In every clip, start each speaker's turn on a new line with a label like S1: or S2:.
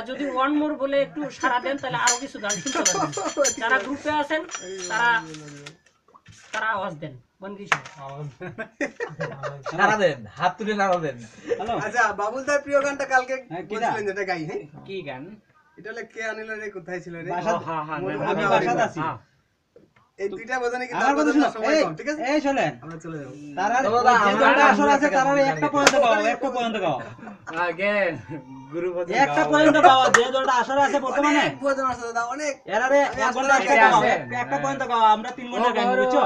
S1: যদি one more বলে একটু সাড়া দেন তাহলে আরো কিছু গান শুনতে পারবেন। যারা গ্রুপে আছেন তারা আওয়াজ দেন।
S2: নাড়া দেন, হাত তুলে নাড়া দেন।
S3: আচ্ছা বাবুল তার প্রিয় গানটা কালকে বলছিলেন যেটা গাই। হ্যাঁ
S1: কি গান?
S3: এটা হলে কে আনিল রে, কোথায় ছিল রে?
S1: আমি বাসাতে আছি।
S3: এই দুইটা বোঝানি কি তার কথা সময় কম, ঠিক আছে?
S4: এই শুনেন,
S3: আমরা চলে যাব।
S4: তারা যে দলটা আসর আছে তারা একটা পর্যন্ত গাও, একটা পর্যন্ত গাও।
S2: আগে গুরু ভজন
S4: একটা পর্যন্ত গাও, যে দলটা আসর আছে বর্তমানে
S3: বোঝানো আছে দাদা অনেক।
S4: এরারে এক ঘন্টা একটা গাও, একটা পর্যন্ত গাও, আমরা 3 ঘন্টা গাই, বুঝছো?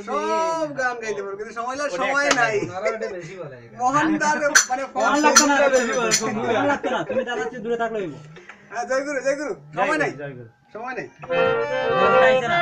S3: সব গান গাইতে পারবো কিন্তু সময় নাই। মহান তার মানে
S4: ফোন লাগতো না, ফোন লাগতো না, তুমি তার থেকে দূরে থাকলে হইবো।
S3: হ্যাঁ জয় গুরু সময় নাই, সময় নাই।
S4: দলটা আইছে না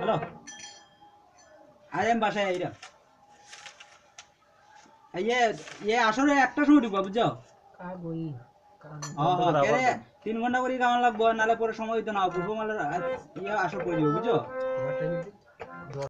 S4: চলো আরে আমি বাসায় আইরা আসলে একটা সময় ঢুকবা বুঝছো কেরে 3 ঘন্টা করে কামান লাগবো নালে পরে সময় হইতো না পুষ্পমালার আসর করে দিব বুঝছো